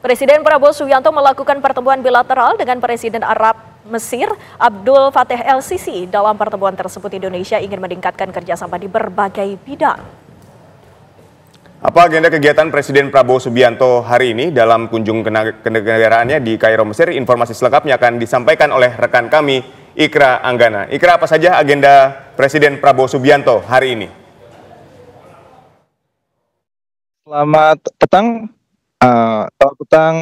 Presiden Prabowo Subianto melakukan pertemuan bilateral dengan Presiden Arab Mesir Abdul Fattah el-Sisi. Dalam pertemuan tersebut, Indonesia ingin meningkatkan kerjasama di berbagai bidang. Apa agenda kegiatan Presiden Prabowo Subianto hari ini dalam kunjungan kenegaraannya di Kairo, Mesir? Informasi selengkapnya akan disampaikan oleh rekan kami, Ikra Anggana. Ikra, apa saja agenda Presiden Prabowo Subianto hari ini? Selamat petang. Selamat petang,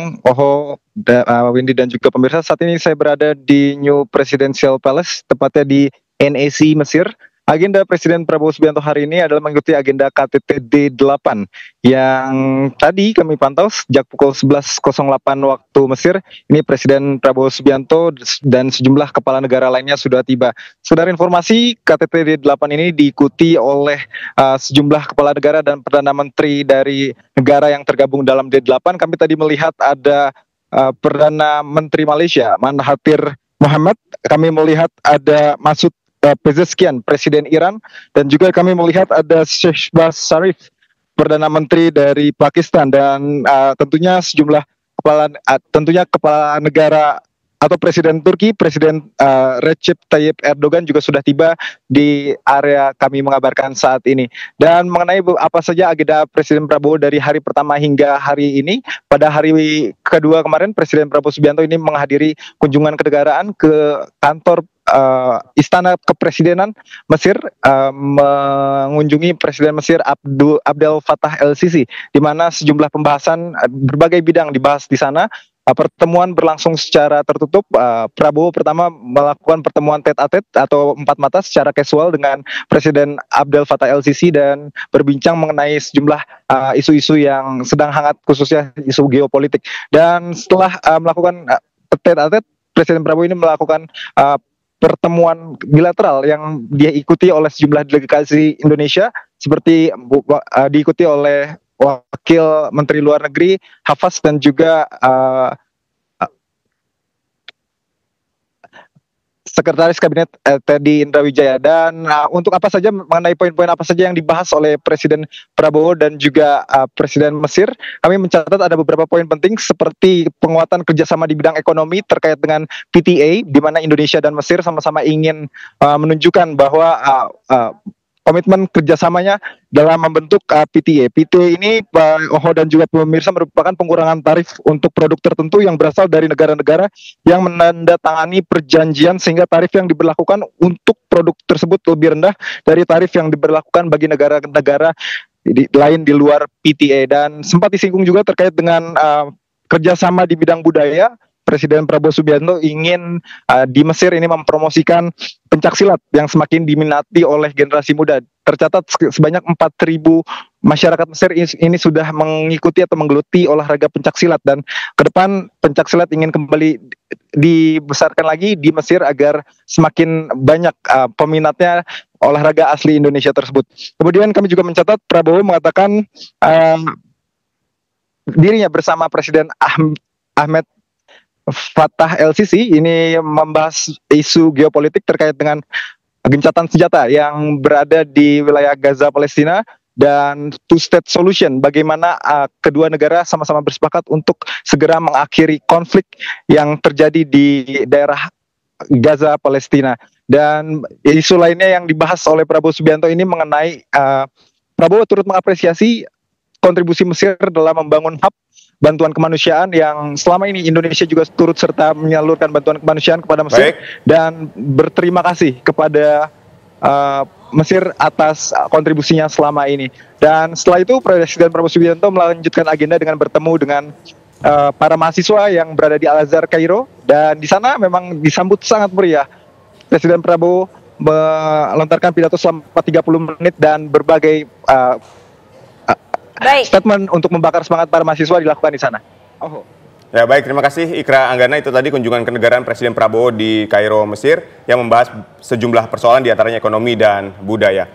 Windy dan juga pemirsa. Saat ini saya berada di New Presidential Palace, tepatnya di NAC Mesir. Agenda Presiden Prabowo Subianto hari ini adalah mengikuti agenda KTT D8 yang tadi kami pantau sejak pukul 11.08 waktu Mesir. Ini Presiden Prabowo Subianto dan sejumlah kepala negara lainnya sudah tiba. Saudara, informasi KTT D8 ini diikuti oleh sejumlah kepala negara dan Perdana Menteri dari negara yang tergabung dalam D8. Kami tadi melihat ada Perdana Menteri Malaysia, Mahathir Mohamad. Kami melihat ada Masud Pezeshkian, Presiden Iran, dan juga kami melihat ada Shehbaz Sharif, Perdana Menteri dari Pakistan, dan tentunya sejumlah kepala negara atau Presiden Turki, Presiden Recep Tayyip Erdogan juga sudah tiba di area kami mengabarkan saat ini. Dan mengenai apa saja agenda Presiden Prabowo dari hari pertama hingga hari ini, pada hari kedua kemarin Presiden Prabowo Subianto ini menghadiri kunjungan kenegaraan ke kantor Istana Kepresidenan Mesir, mengunjungi Presiden Mesir Abdel Fattah el-Sisi, di mana sejumlah pembahasan berbagai bidang dibahas di sana. Pertemuan berlangsung secara tertutup. Prabowo pertama melakukan pertemuan tete-a-tete atau empat mata secara casual dengan Presiden Abdel Fattah el-Sisi dan berbincang mengenai sejumlah isu-isu yang sedang hangat, khususnya isu geopolitik. Dan setelah melakukan tete-a-tete, Presiden Prabowo ini melakukan pertemuan bilateral yang diikuti oleh sejumlah delegasi Indonesia, seperti diikuti oleh Wakil Menteri Luar Negeri Hafaz dan juga Sekretaris Kabinet Teddy Indrawijaya. Dan untuk apa saja, mengenai poin-poin apa saja yang dibahas oleh Presiden Prabowo dan juga Presiden Mesir, kami mencatat ada beberapa poin penting seperti penguatan kerjasama di bidang ekonomi terkait dengan PTA, di mana Indonesia dan Mesir sama-sama ingin menunjukkan bahwa komitmen kerjasamanya dalam membentuk PTA. PTA ini, Pak dan juga pemirsa, merupakan pengurangan tarif untuk produk tertentu yang berasal dari negara-negara yang menandatangani perjanjian, sehingga tarif yang diberlakukan untuk produk tersebut lebih rendah dari tarif yang diberlakukan bagi negara-negara lain di luar PTA. Dan sempat disinggung juga terkait dengan kerjasama di bidang budaya. Presiden Prabowo Subianto ingin di Mesir ini mempromosikan pencaksilat yang semakin diminati oleh generasi muda. Tercatat sebanyak 4.000 masyarakat Mesir ini sudah mengikuti atau menggeluti olahraga pencaksilat, dan ke depan pencaksilat ingin kembali dibesarkan lagi di Mesir agar semakin banyak peminatnya olahraga asli Indonesia tersebut. Kemudian kami juga mencatat Prabowo mengatakan dirinya bersama Presiden Ahmed Fattah el-Sisi ini membahas isu geopolitik terkait dengan gencatan senjata yang berada di wilayah Gaza, Palestina, dan two-state solution, bagaimana kedua negara sama-sama bersepakat untuk segera mengakhiri konflik yang terjadi di daerah Gaza, Palestina. Dan isu lainnya yang dibahas oleh Prabowo Subianto ini mengenai Prabowo turut mengapresiasi kontribusi Mesir dalam membangun hub bantuan kemanusiaan yang selama ini Indonesia juga turut serta menyalurkan bantuan kemanusiaan kepada Mesir. Dan berterima kasih kepada Mesir atas kontribusinya selama ini. Dan setelah itu Presiden Prabowo Subianto melanjutkan agenda dengan bertemu dengan para mahasiswa yang berada di Al-Azhar Kairo, dan di sana memang disambut sangat meriah. Presiden Prabowo melontarkan pidato selama 30 menit dan berbagai statement untuk membakar semangat para mahasiswa dilakukan di sana. Ya, baik, terima kasih Ikra Anggana. Itu tadi kunjungan kenegaraan Presiden Prabowo di Kairo, Mesir, yang membahas sejumlah persoalan diantaranya ekonomi dan budaya.